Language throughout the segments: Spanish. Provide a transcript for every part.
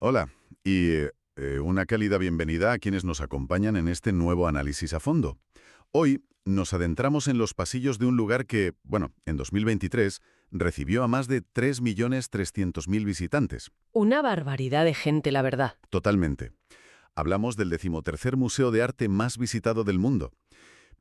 Hola, y una cálida bienvenida a quienes nos acompañan en este nuevo análisis a fondo. Hoy nos adentramos en los pasillos de un lugar que, bueno, en 2023 recibió a más de 3.300.000 visitantes. Una barbaridad de gente, la verdad. Totalmente. Hablamos del decimotercer museo de arte más visitado del mundo.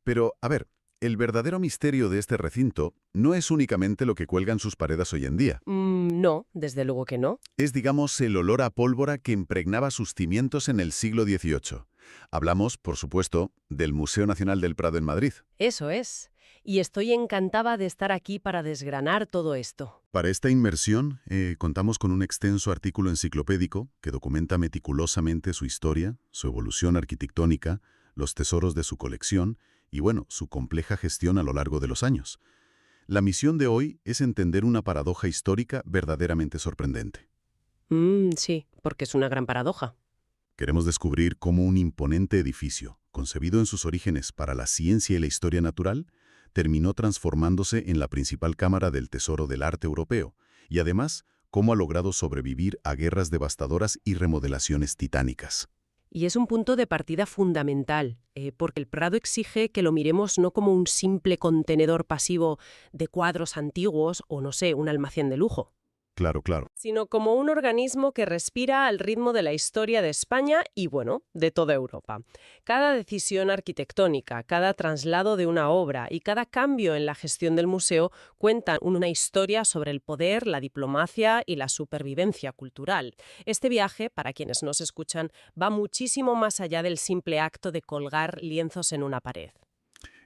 Pero, a ver, el verdadero misterio de este recinto no es únicamente lo que cuelgan sus paredes hoy en día. No, desde luego que no. Es, digamos, el olor a pólvora que impregnaba sus cimientos en el siglo XVIII. Hablamos, por supuesto, del Museo Nacional del Prado en Madrid. Eso es. Y estoy encantada de estar aquí para desgranar todo esto. Para esta inmersión, contamos con un extenso artículo enciclopédico que documenta meticulosamente su historia, su evolución arquitectónica, los tesoros de su colección y, bueno, su compleja gestión a lo largo de los años. La misión de hoy es entender una paradoja histórica verdaderamente sorprendente. Sí, porque es una gran paradoja. Queremos descubrir cómo un imponente edificio, concebido en sus orígenes para la ciencia y la historia natural, terminó transformándose en la principal cámara del tesoro del arte europeo, y además, cómo ha logrado sobrevivir a guerras devastadoras y remodelaciones titánicas. Y es un punto de partida fundamental, porque el Prado exige que lo miremos no como un simple contenedor pasivo de cuadros antiguos o, no sé, un almacén de lujo, Claro, claro. sino como un organismo que respira al ritmo de la historia de España y, bueno, de toda Europa. Cada decisión arquitectónica, cada traslado de una obra y cada cambio en la gestión del museo cuentan una historia sobre el poder, la diplomacia y la supervivencia cultural. Este viaje, para quienes nos escuchan, va muchísimo más allá del simple acto de colgar lienzos en una pared.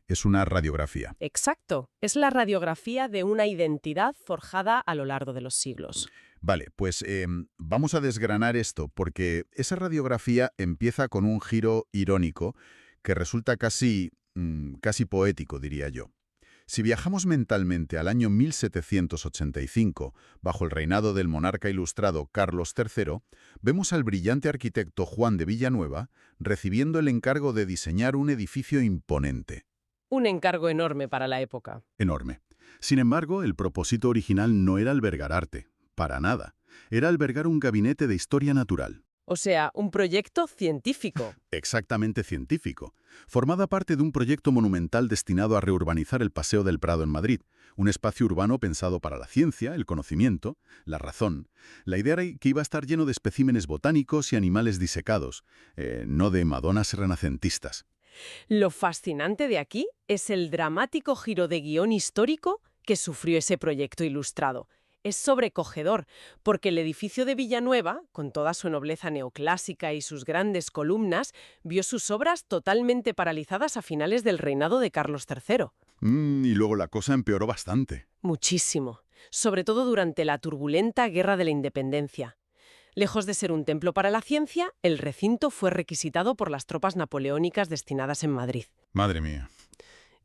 Es una radiografía. Exacto, es la radiografía de una identidad forjada a lo largo de los siglos. Vale, pues vamos a desgranar esto, porque esa radiografía empieza con un giro irónico que resulta casi poético, diría yo. Si viajamos mentalmente al año 1785, bajo el reinado del monarca ilustrado Carlos III, vemos al brillante arquitecto Juan de Villanueva recibiendo el encargo de diseñar un edificio imponente, Un encargo enorme para la época. enorme. Sin embargo, el propósito original no era albergar arte, para nada. Era albergar un gabinete de historia natural. O sea, un proyecto científico. Exactamente científico. Formada parte de un proyecto monumental destinado a reurbanizar el Paseo del Prado en Madrid, un espacio urbano pensado para la ciencia, el conocimiento, la razón. La idea era que iba a estar lleno de especímenes botánicos y animales disecados, no de madonas renacentistas. Lo fascinante de aquí es el dramático giro de guión histórico que sufrió ese proyecto ilustrado. Es sobrecogedor, porque el edificio de Villanueva, con toda su nobleza neoclásica y sus grandes columnas, vio sus obras totalmente paralizadas a finales del reinado de Carlos III. Y luego la cosa empeoró bastante. Muchísimo, sobre todo durante la turbulenta Guerra de la Independencia. Lejos de ser un templo para la ciencia, el recinto fue requisitado por las tropas napoleónicas destinadas en Madrid. Madre mía.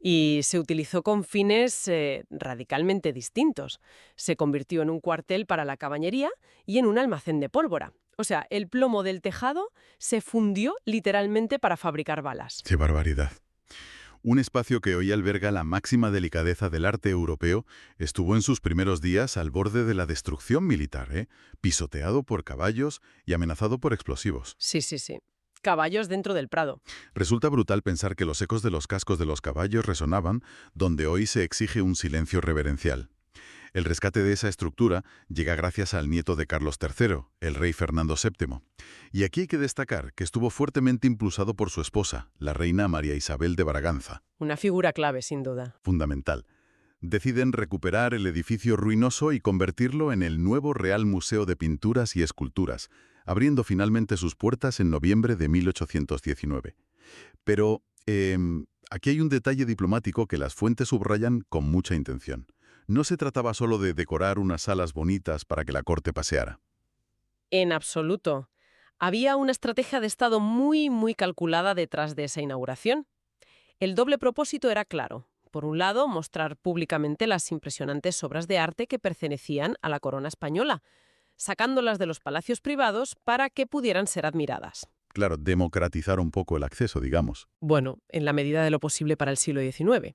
Y se utilizó con fines radicalmente distintos. Se convirtió en un cuartel para la caballería y en un almacén de pólvora. O sea, el plomo del tejado se fundió literalmente para fabricar balas. ¡Qué barbaridad! Un espacio que hoy alberga la máxima delicadeza del arte europeo estuvo en sus primeros días al borde de la destrucción militar, pisoteado por caballos y amenazado por explosivos. Sí, sí, sí. Caballos dentro del Prado. Resulta brutal pensar que los ecos de los cascos de los caballos resonaban donde hoy se exige un silencio reverencial. El rescate de esa estructura llega gracias al nieto de Carlos III, el rey Fernando VII. Y aquí hay que destacar que estuvo fuertemente impulsado por su esposa, la reina María Isabel de Braganza. Una figura clave, sin duda. Fundamental. Deciden recuperar el edificio ruinoso y convertirlo en el nuevo Real Museo de Pinturas y Esculturas, abriendo finalmente sus puertas en noviembre de 1819. Pero aquí hay un detalle diplomático que las fuentes subrayan con mucha intención. No se trataba solo de decorar unas salas bonitas para que la corte paseara. En absoluto. Había una estrategia de Estado muy, muy calculada detrás de esa inauguración. El doble propósito era claro. Por un lado, mostrar públicamente las impresionantes obras de arte que pertenecían a la corona española, sacándolas de los palacios privados para que pudieran ser admiradas. Claro, democratizar un poco el acceso, digamos. Bueno, en la medida de lo posible para el siglo XIX.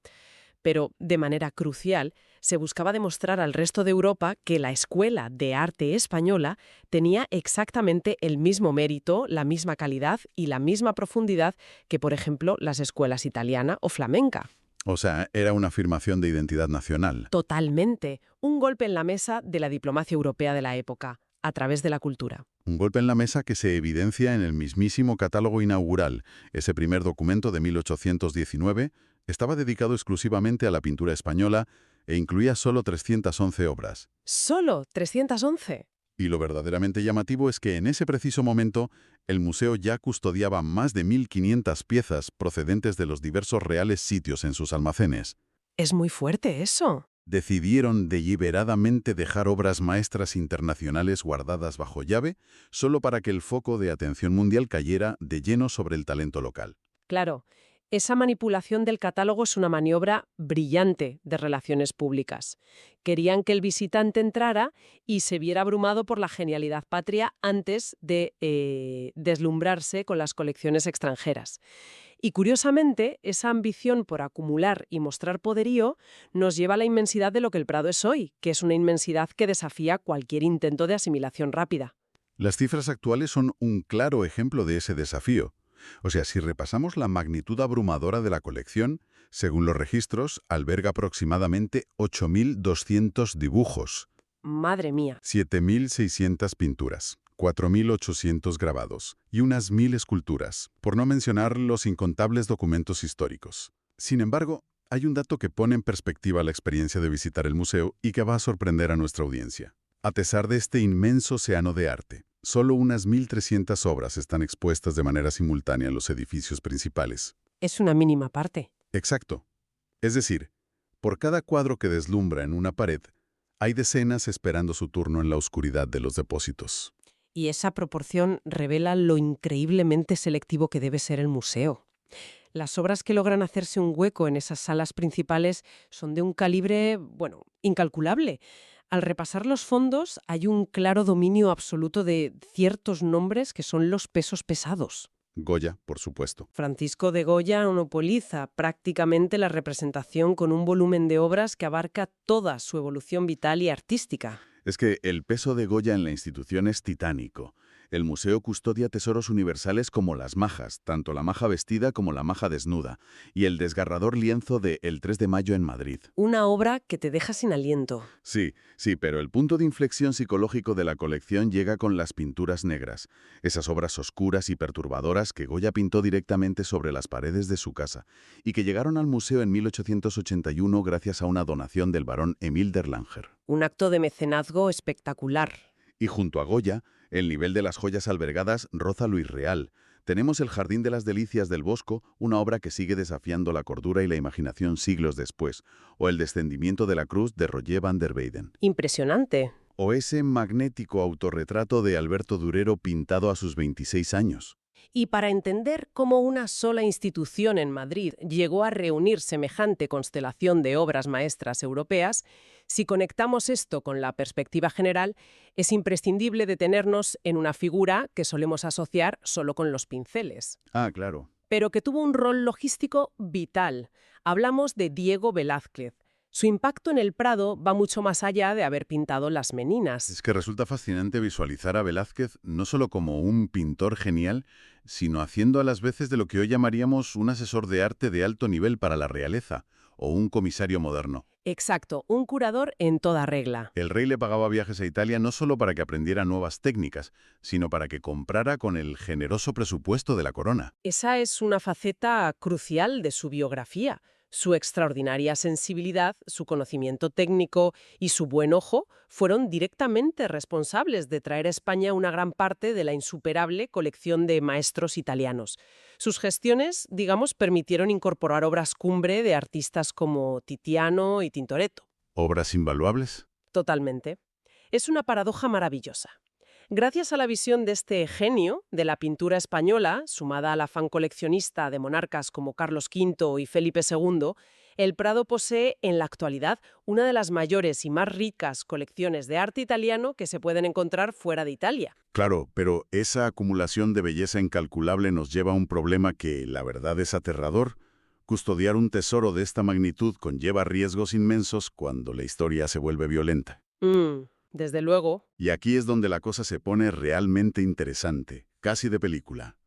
Pero, de manera crucial, se buscaba demostrar al resto de Europa que la Escuela de Arte Española tenía exactamente el mismo mérito, la misma calidad y la misma profundidad que, por ejemplo, las escuelas italiana o flamenca. O sea, era una afirmación de identidad nacional. Totalmente. Un golpe en la mesa de la diplomacia europea de la época, a través de la cultura. Un golpe en la mesa que se evidencia en el mismísimo catálogo inaugural. Ese primer documento de 1819 estaba dedicado exclusivamente a la pintura española e incluía solo 311 obras. ¿Solo 311? Y lo verdaderamente llamativo es que en ese preciso momento el museo ya custodiaba más de 1.500 piezas procedentes de los diversos reales sitios en sus almacenes. Es muy fuerte eso. Decidieron deliberadamente dejar obras maestras internacionales guardadas bajo llave solo para que el foco de atención mundial cayera de lleno sobre el talento local. Claro, esa manipulación del catálogo es una maniobra brillante de relaciones públicas. Querían que el visitante entrara y se viera abrumado por la genialidad patria antes de deslumbrarse con las colecciones extranjeras. Y curiosamente, esa ambición por acumular y mostrar poderío nos lleva a la inmensidad de lo que el Prado es hoy, que es una inmensidad que desafía cualquier intento de asimilación rápida. Las cifras actuales son un claro ejemplo de ese desafío. O sea, si repasamos la magnitud abrumadora de la colección, según los registros, alberga aproximadamente 8.200 dibujos, Madre mía. 7.600 pinturas, 4.800 grabados y unas 1.000 esculturas, por no mencionar los incontables documentos históricos. Sin embargo, hay un dato que pone en perspectiva la experiencia de visitar el museo y que va a sorprender a nuestra audiencia. A pesar de este inmenso océano de arte, solo unas 1.300 obras están expuestas de manera simultánea en los edificios principales. Es una mínima parte. Exacto. Es decir, por cada cuadro que deslumbra en una pared, hay decenas esperando su turno en la oscuridad de los depósitos. Y esa proporción revela lo increíblemente selectivo que debe ser el museo. Las obras que logran hacerse un hueco en esas salas principales son de un calibre, bueno, incalculable. Al repasar los fondos hay un claro dominio absoluto de ciertos nombres que son los pesos pesados. Goya, por supuesto. Francisco de Goya monopoliza prácticamente la representación con un volumen de obras que abarca toda su evolución vital y artística. Es que el peso de Goya en la institución es titánico. El museo custodia tesoros universales como las majas, tanto la maja vestida como la maja desnuda, y el desgarrador lienzo de El 3 de Mayo en Madrid. Una obra que te deja sin aliento. Sí, pero el punto de inflexión psicológico de la colección llega con las pinturas negras, esas obras oscuras y perturbadoras que Goya pintó directamente sobre las paredes de su casa, y que llegaron al museo en 1881 gracias a una donación del barón Emil d'Erlanger. Un acto de mecenazgo espectacular. Y junto a Goya, el nivel de las joyas albergadas roza lo irreal. Tenemos El Jardín de las Delicias del Bosco, una obra que sigue desafiando la cordura y la imaginación siglos después, o El Descendimiento de la Cruz de Roger van der Weyden. Impresionante. O ese magnético autorretrato de Alberto Durero pintado a sus 26 años. Y para entender cómo una sola institución en Madrid llegó a reunir semejante constelación de obras maestras europeas, si conectamos esto con la perspectiva general, es imprescindible detenernos en una figura que solemos asociar solo con los pinceles, Ah, claro. pero que tuvo un rol logístico vital. Hablamos de Diego Velázquez. Su impacto en el Prado va mucho más allá de haber pintado las Meninas. Es que resulta fascinante visualizar a Velázquez no solo como un pintor genial, sino haciendo a las veces de lo que hoy llamaríamos un asesor de arte de alto nivel para la realeza, o un comisario moderno. Exacto, un curador en toda regla. El rey le pagaba viajes a Italia no solo para que aprendiera nuevas técnicas, sino para que comprara con el generoso presupuesto de la corona. Esa es una faceta crucial de su biografía. Su extraordinaria sensibilidad, su conocimiento técnico y su buen ojo fueron directamente responsables de traer a España una gran parte de la insuperable colección de maestros italianos. Sus gestiones, digamos, permitieron incorporar obras cumbre de artistas como Tiziano y Tintoretto. ¿Obras invaluables? Totalmente. Es una paradoja maravillosa. Gracias a la visión de este genio de la pintura española, sumada al afán coleccionista de monarcas como Carlos V y Felipe II, el Prado posee en la actualidad una de las mayores y más ricas colecciones de arte italiano que se pueden encontrar fuera de Italia. Claro, pero esa acumulación de belleza incalculable nos lleva a un problema que, la verdad, es aterrador. Custodiar un tesoro de esta magnitud conlleva riesgos inmensos cuando la historia se vuelve violenta. Desde luego. Y aquí es donde la cosa se pone realmente interesante, casi de película.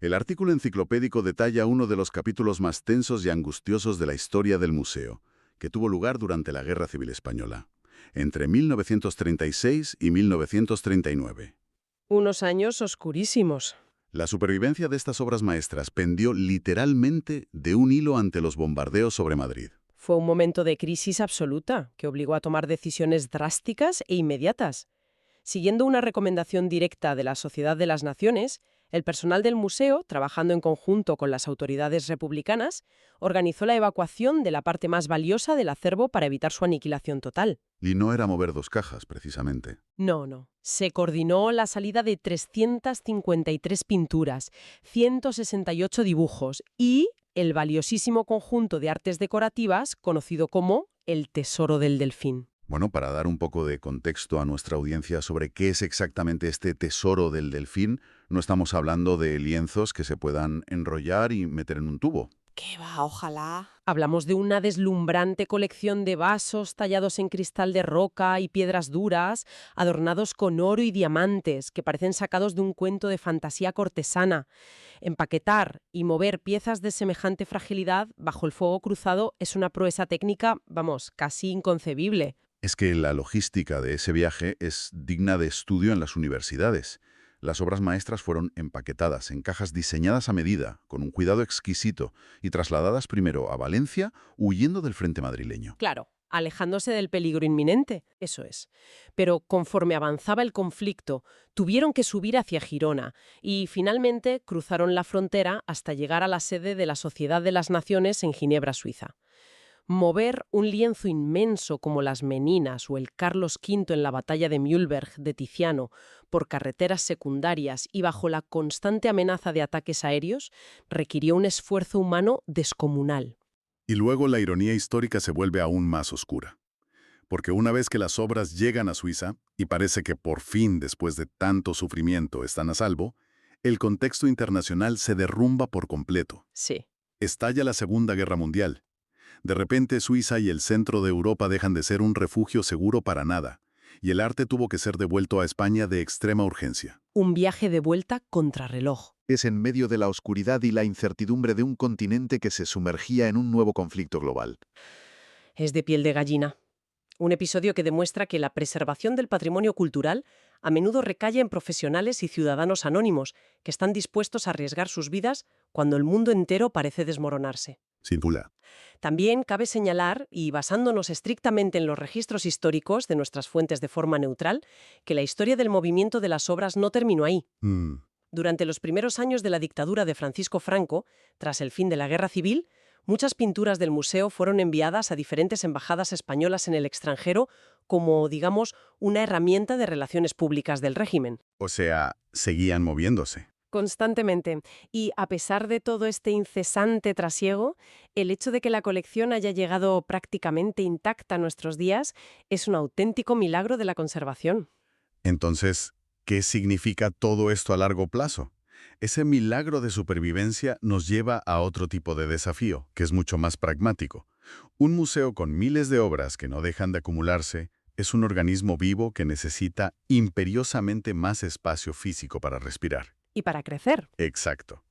El artículo enciclopédico detalla uno de los capítulos más tensos y angustiosos de la historia del museo, que tuvo lugar durante la Guerra Civil Española, entre 1936 y 1939. Unos años oscurísimos. La supervivencia de estas obras maestras pendió literalmente de un hilo ante los bombardeos sobre Madrid. Fue un momento de crisis absoluta que obligó a tomar decisiones drásticas e inmediatas. Siguiendo una recomendación directa de la Sociedad de las Naciones, el personal del museo, trabajando en conjunto con las autoridades republicanas, organizó la evacuación de la parte más valiosa del acervo para evitar su aniquilación total. Y no era mover dos cajas, precisamente. No. Se coordinó la salida de 353 pinturas, 168 dibujos y el valiosísimo conjunto de artes decorativas conocido como el Tesoro del Delfín. Bueno, para dar un poco de contexto a nuestra audiencia sobre qué es exactamente este Tesoro del Delfín, no estamos hablando de lienzos que se puedan enrollar y meter en un tubo. ¡Qué va, ojalá! Hablamos de una deslumbrante colección de vasos tallados en cristal de roca y piedras duras, adornados con oro y diamantes, que parecen sacados de un cuento de fantasía cortesana. Empaquetar y mover piezas de semejante fragilidad bajo el fuego cruzado es una proeza técnica, casi inconcebible. Es que la logística de ese viaje es digna de estudio en las universidades. Las obras maestras fueron empaquetadas en cajas diseñadas a medida, con un cuidado exquisito, y trasladadas primero a Valencia, huyendo del frente madrileño. Claro, alejándose del peligro inminente, eso es. Pero conforme avanzaba el conflicto, tuvieron que subir hacia Girona y finalmente cruzaron la frontera hasta llegar a la sede de la Sociedad de las Naciones en Ginebra, Suiza. Mover un lienzo inmenso como las Meninas o el Carlos V en la batalla de Mühlberg de Tiziano por carreteras secundarias y bajo la constante amenaza de ataques aéreos requirió un esfuerzo humano descomunal. Y luego la ironía histórica se vuelve aún más oscura. Porque una vez que las obras llegan a Suiza, y parece que por fin, después de tanto sufrimiento, están a salvo, el contexto internacional se derrumba por completo. Sí. Estalla la Segunda Guerra Mundial. De repente Suiza y el centro de Europa dejan de ser un refugio seguro para nada, y el arte tuvo que ser devuelto a España de extrema urgencia. Un viaje de vuelta contrarreloj. Es en medio de la oscuridad y la incertidumbre de un continente que se sumergía en un nuevo conflicto global. Es de piel de gallina. Un episodio que demuestra que la preservación del patrimonio cultural a menudo recae en profesionales y ciudadanos anónimos que están dispuestos a arriesgar sus vidas cuando el mundo entero parece desmoronarse. Sin duda. También cabe señalar, y basándonos estrictamente en los registros históricos de nuestras fuentes de forma neutral, que la historia del movimiento de las obras no terminó ahí. Durante los primeros años de la dictadura de Francisco Franco, tras el fin de la Guerra Civil, muchas pinturas del museo fueron enviadas a diferentes embajadas españolas en el extranjero como, una herramienta de relaciones públicas del régimen. O sea, seguían moviéndose. Constantemente. Y a pesar de todo este incesante trasiego, el hecho de que la colección haya llegado prácticamente intacta a nuestros días es un auténtico milagro de la conservación. Entonces, ¿qué significa todo esto a largo plazo? Ese milagro de supervivencia nos lleva a otro tipo de desafío, que es mucho más pragmático. Un museo con miles de obras que no dejan de acumularse es un organismo vivo que necesita imperiosamente más espacio físico para respirar. Y para crecer. Exacto.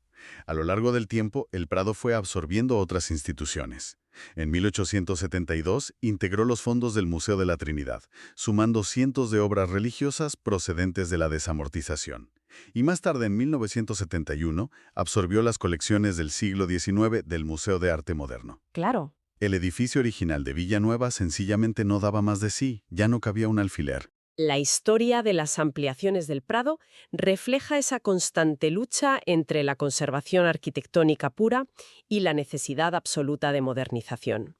A lo largo del tiempo, el Prado fue absorbiendo otras instituciones. En 1872 integró los fondos del Museo de la Trinidad, sumando cientos de obras religiosas procedentes de la desamortización. Y más tarde, en 1971, absorbió las colecciones del siglo XIX del Museo de Arte Moderno. Claro. El edificio original de Villanueva sencillamente no daba más de sí, ya no cabía un alfiler. La historia de las ampliaciones del Prado refleja esa constante lucha entre la conservación arquitectónica pura y la necesidad absoluta de modernización.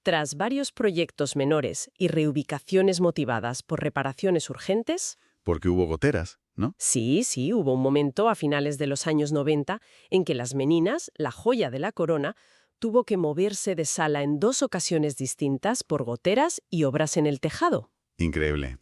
Tras varios proyectos menores y reubicaciones motivadas por reparaciones urgentes... Porque hubo goteras, ¿no? Sí, hubo un momento a finales de los años 90 en que las Meninas, la joya de la corona, tuvo que moverse de sala en 2 ocasiones distintas por goteras y obras en el tejado. Increíble.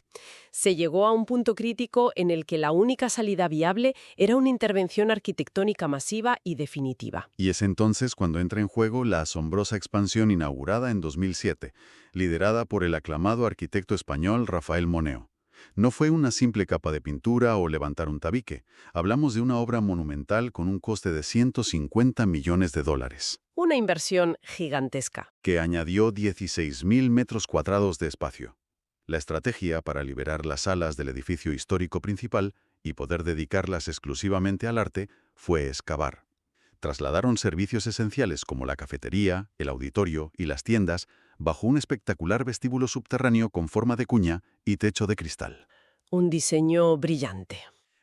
Se llegó a un punto crítico en el que la única salida viable era una intervención arquitectónica masiva y definitiva. Y es entonces cuando entra en juego la asombrosa expansión inaugurada en 2007, liderada por el aclamado arquitecto español Rafael Moneo. No fue una simple capa de pintura o levantar un tabique. Hablamos de una obra monumental con un coste de 150 millones de dólares, Una inversión gigantesca. que añadió 16.000 metros cuadrados de espacio. La estrategia para liberar las salas del edificio histórico principal y poder dedicarlas exclusivamente al arte fue excavar. Trasladaron servicios esenciales como la cafetería, el auditorio y las tiendas bajo un espectacular vestíbulo subterráneo con forma de cuña y techo de cristal. Un diseño brillante.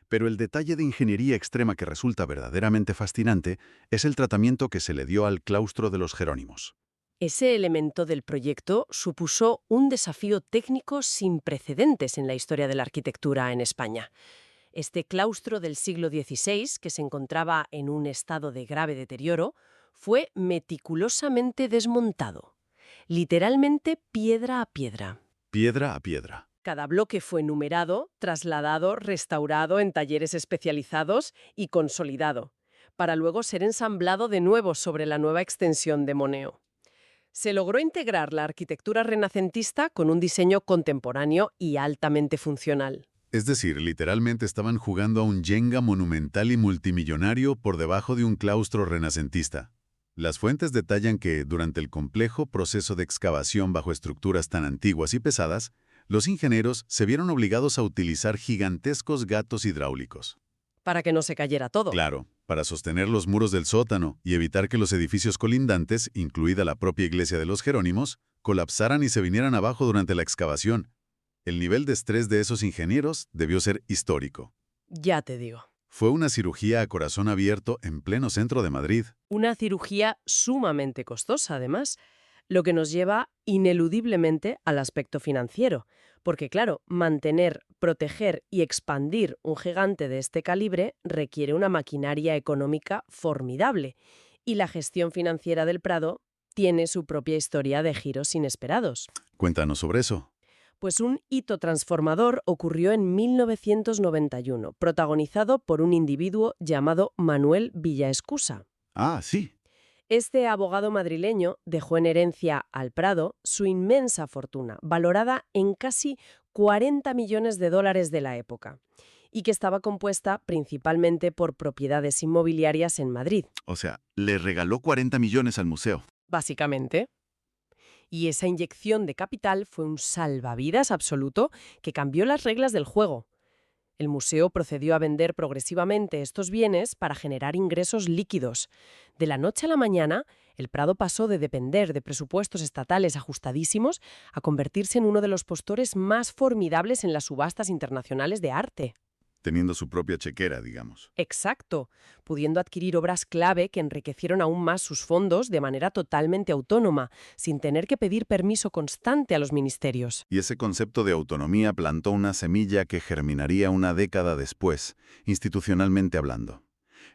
Pero el detalle de ingeniería extrema que resulta verdaderamente fascinante es el tratamiento que se le dio al claustro de los Jerónimos. Ese elemento del proyecto supuso un desafío técnico sin precedentes en la historia de la arquitectura en España. Este claustro del siglo XVI, que se encontraba en un estado de grave deterioro, fue meticulosamente desmontado, literalmente piedra a piedra. Piedra a piedra. Cada bloque fue numerado, trasladado, restaurado en talleres especializados y consolidado, para luego ser ensamblado de nuevo sobre la nueva extensión de Moneo. Se logró integrar la arquitectura renacentista con un diseño contemporáneo y altamente funcional. Es decir, literalmente estaban jugando a un Jenga monumental y multimillonario por debajo de un claustro renacentista. Las fuentes detallan que, durante el complejo proceso de excavación bajo estructuras tan antiguas y pesadas, los ingenieros se vieron obligados a utilizar gigantescos gatos hidráulicos. Para que no se cayera todo. Claro, para sostener los muros del sótano y evitar que los edificios colindantes, incluida la propia iglesia de los Jerónimos, colapsaran y se vinieran abajo durante la excavación. El nivel de estrés de esos ingenieros debió ser histórico. Ya te digo. Fue una cirugía a corazón abierto en pleno centro de Madrid. Una cirugía sumamente costosa, además, lo que nos lleva ineludiblemente al aspecto financiero. Porque, claro, mantener, proteger y expandir un gigante de este calibre requiere una maquinaria económica formidable. Y la gestión financiera del Prado tiene su propia historia de giros inesperados. Cuéntanos sobre eso. Pues un hito transformador ocurrió en 1991, protagonizado por un individuo llamado Manuel Villaescusa. Ah, sí. Este abogado madrileño dejó en herencia al Prado su inmensa fortuna, valorada en casi 40 millones de dólares de la época, y que estaba compuesta principalmente por propiedades inmobiliarias en Madrid. O sea, le regaló 40 millones al museo. Básicamente. Y esa inyección de capital fue un salvavidas absoluto que cambió las reglas del juego. El museo procedió a vender progresivamente estos bienes para generar ingresos líquidos. De la noche a la mañana, el Prado pasó de depender de presupuestos estatales ajustadísimos a convertirse en uno de los postores más formidables en las subastas internacionales de arte. Teniendo su propia chequera, digamos. Exacto, pudiendo adquirir obras clave que enriquecieron aún más sus fondos de manera totalmente autónoma, sin tener que pedir permiso constante a los ministerios. Y ese concepto de autonomía plantó una semilla que germinaría una década después, institucionalmente hablando.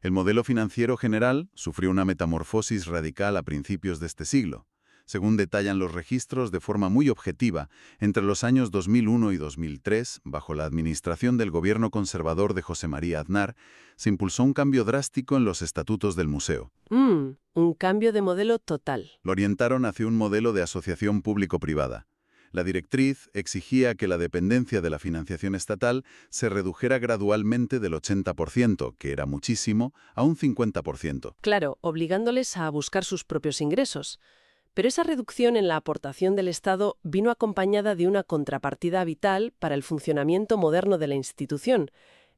El modelo financiero general sufrió una metamorfosis radical a principios de este siglo. Según detallan los registros de forma muy objetiva, entre los años 2001 y 2003, bajo la administración del gobierno conservador de José María Aznar, se impulsó un cambio drástico en los estatutos del museo. Un cambio de modelo total. Lo orientaron hacia un modelo de asociación público-privada. La directriz exigía que la dependencia de la financiación estatal se redujera gradualmente del 80%, que era muchísimo, a un 50%. Claro, obligándoles a buscar sus propios ingresos. Pero esa reducción en la aportación del Estado vino acompañada de una contrapartida vital para el funcionamiento moderno de la institución.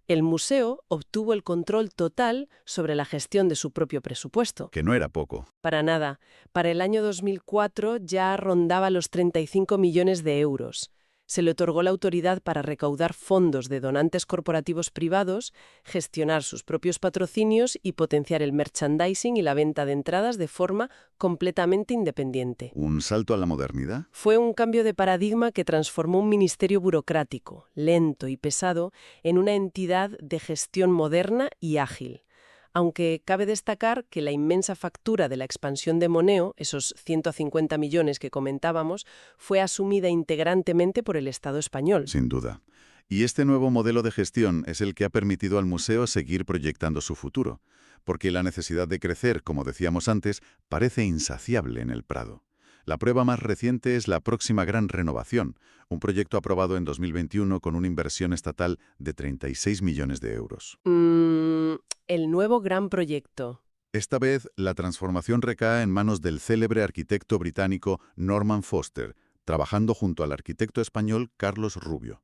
El museo obtuvo el control total sobre la gestión de su propio presupuesto. Que no era poco. Para nada. Para el año 2004 ya rondaba los 35 millones de euros. Se le otorgó la autoridad para recaudar fondos de donantes corporativos privados, gestionar sus propios patrocinios y potenciar el merchandising y la venta de entradas de forma completamente independiente. ¿Un salto a la modernidad? Fue un cambio de paradigma que transformó un ministerio burocrático, lento y pesado, en una entidad de gestión moderna y ágil. aunque cabe destacar que la inmensa factura de la expansión de Moneo, esos 150 millones que comentábamos, fue asumida integrantemente por el Estado español. Sin duda. Y este nuevo modelo de gestión es el que ha permitido al museo seguir proyectando su futuro, porque la necesidad de crecer, como decíamos antes, parece insaciable en el Prado. La prueba más reciente es la próxima gran renovación, un proyecto aprobado en 2021 con una inversión estatal de 36 millones de euros. El nuevo gran proyecto. Esta vez, la transformación recae en manos del célebre arquitecto británico Norman Foster, trabajando junto al arquitecto español Carlos Rubio.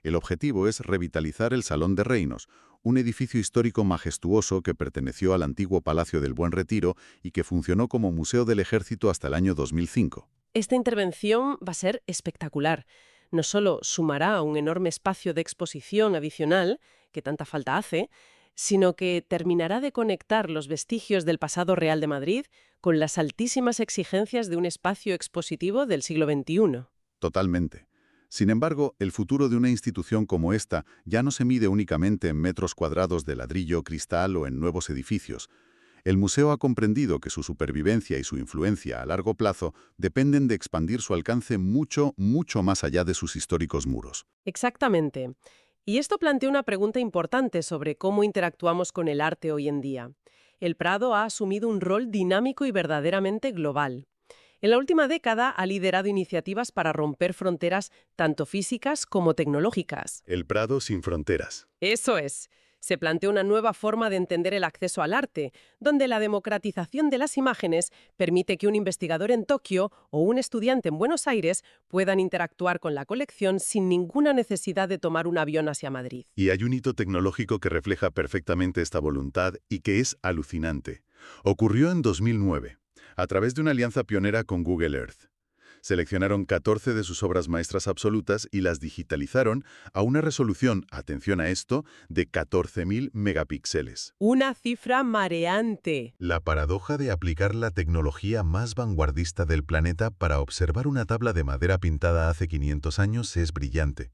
El objetivo es revitalizar el Salón de Reinos, un edificio histórico majestuoso que perteneció al antiguo Palacio del Buen Retiro y que funcionó como Museo del Ejército hasta el año 2005. Esta intervención va a ser espectacular. No solo sumará un enorme espacio de exposición adicional, que tanta falta hace, sino que terminará de conectar los vestigios del pasado real de Madrid con las altísimas exigencias de un espacio expositivo del siglo XXI. Totalmente. Sin embargo, el futuro de una institución como esta ya no se mide únicamente en metros cuadrados de ladrillo, cristal o en nuevos edificios. El museo ha comprendido que su supervivencia y su influencia a largo plazo dependen de expandir su alcance mucho, mucho más allá de sus históricos muros. Exactamente. Y esto plantea una pregunta importante sobre cómo interactuamos con el arte hoy en día. El Prado ha asumido un rol dinámico y verdaderamente global. En la última década ha liderado iniciativas para romper fronteras tanto físicas como tecnológicas. El Prado sin fronteras. Eso es. Se plantea una nueva forma de entender el acceso al arte, donde la democratización de las imágenes permite que un investigador en Tokio o un estudiante en Buenos Aires puedan interactuar con la colección sin ninguna necesidad de tomar un avión hacia Madrid. Y hay un hito tecnológico que refleja perfectamente esta voluntad y que es alucinante. Ocurrió en 2009. A través de una alianza pionera con Google Earth. Seleccionaron 14 de sus obras maestras absolutas y las digitalizaron a una resolución, atención a esto, de 14.000 megapíxeles. Una cifra mareante. La paradoja de aplicar la tecnología más vanguardista del planeta para observar una tabla de madera pintada hace 500 años es brillante.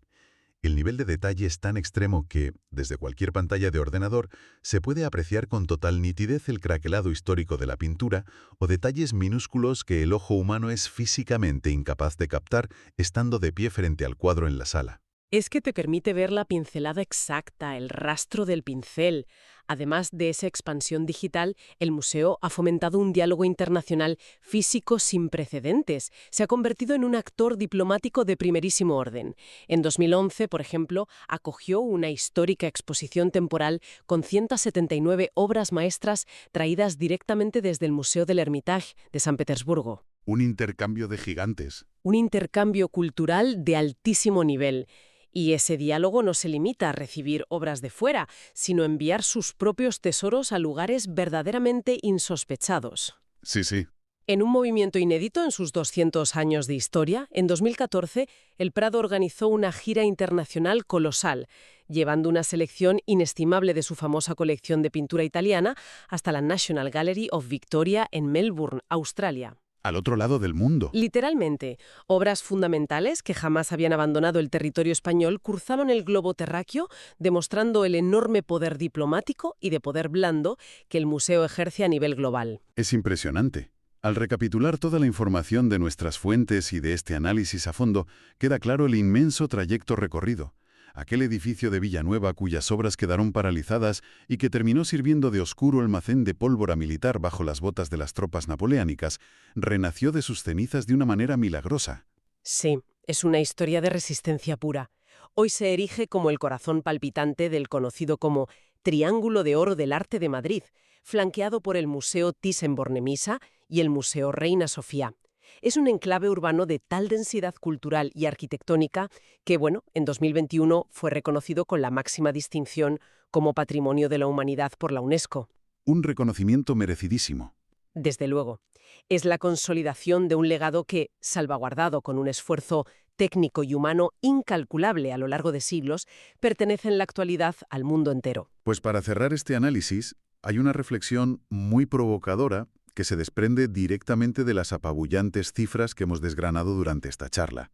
El nivel de detalle es tan extremo que, desde cualquier pantalla de ordenador, se puede apreciar con total nitidez el craquelado histórico de la pintura o detalles minúsculos que el ojo humano es físicamente incapaz de captar estando de pie frente al cuadro en la sala. Es que te permite ver la pincelada exacta, el rastro del pincel. Además de esa expansión digital, el museo ha fomentado un diálogo internacional físico sin precedentes. Se ha convertido en un actor diplomático de primerísimo orden. En 2011, por ejemplo, acogió una histórica exposición temporal con 179 obras maestras traídas directamente desde el Museo del Hermitage de San Petersburgo. Un intercambio de gigantes. Un intercambio cultural de altísimo nivel. Y ese diálogo no se limita a recibir obras de fuera, sino enviar sus propios tesoros a lugares verdaderamente insospechados. Sí, sí. En un movimiento inédito en sus 200 años de historia, en 2014, el Prado organizó una gira internacional colosal, llevando una selección inestimable de su famosa colección de pintura italiana hasta la National Gallery of Victoria en Melbourne, Australia. Al otro lado del mundo. Literalmente, obras fundamentales que jamás habían abandonado el territorio español cruzaron el globo terráqueo, demostrando el enorme poder diplomático y de poder blando que el museo ejerce a nivel global. Es impresionante. Al recapitular toda la información de nuestras fuentes y de este análisis a fondo, queda claro el inmenso trayecto recorrido. Aquel edificio de Villanueva cuyas obras quedaron paralizadas y que terminó sirviendo de oscuro almacén de pólvora militar bajo las botas de las tropas napoleónicas, renació de sus cenizas de una manera milagrosa. Sí, es una historia de resistencia pura. Hoy se erige como el corazón palpitante del conocido como Triángulo de Oro del Arte de Madrid, flanqueado por el Museo Thyssen-Bornemisza y el Museo Reina Sofía. Es un enclave urbano de tal densidad cultural y arquitectónica que, en 2021 fue reconocido con la máxima distinción como Patrimonio de la Humanidad por la UNESCO. Un reconocimiento merecidísimo. Desde luego. Es la consolidación de un legado que, salvaguardado con un esfuerzo técnico y humano incalculable a lo largo de siglos, pertenece en la actualidad al mundo entero. Pues para cerrar este análisis, hay una reflexión muy provocadora que se desprende directamente de las apabullantes cifras que hemos desgranado durante esta charla.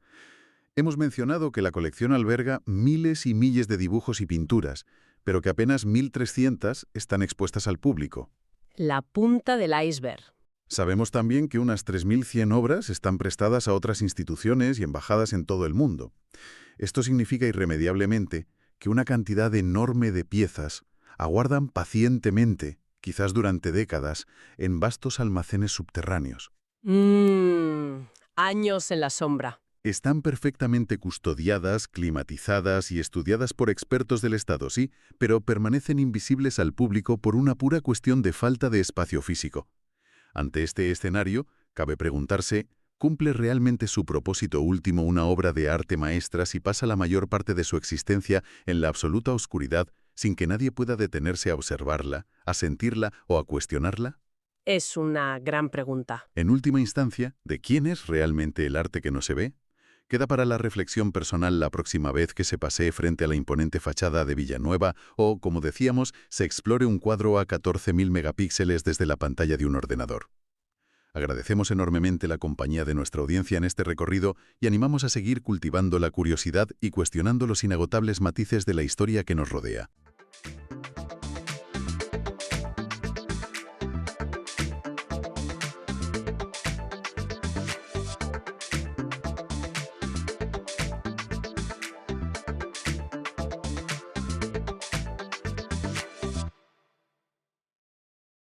Hemos mencionado que la colección alberga miles y miles de dibujos y pinturas, pero que apenas 1.300 están expuestas al público. La punta del iceberg. Sabemos también que unas 3.100 obras están prestadas a otras instituciones y embajadas en todo el mundo. Esto significa irremediablemente que una cantidad enorme de piezas aguardan pacientemente, quizás durante décadas, en vastos almacenes subterráneos. Años en la sombra. Están perfectamente custodiadas, climatizadas y estudiadas por expertos del Estado, sí, pero permanecen invisibles al público por una pura cuestión de falta de espacio físico. Ante este escenario, cabe preguntarse, ¿cumple realmente su propósito último una obra de arte maestra si pasa la mayor parte de su existencia en la absoluta oscuridad sin que nadie pueda detenerse a observarla, a sentirla o a cuestionarla? Es una gran pregunta. En última instancia, ¿de quién es realmente el arte que no se ve? Queda para la reflexión personal la próxima vez que se pasee frente a la imponente fachada de Villanueva o, como decíamos, se explore un cuadro a 14.000 megapíxeles desde la pantalla de un ordenador. Agradecemos enormemente la compañía de nuestra audiencia en este recorrido y animamos a seguir cultivando la curiosidad y cuestionando los inagotables matices de la historia que nos rodea.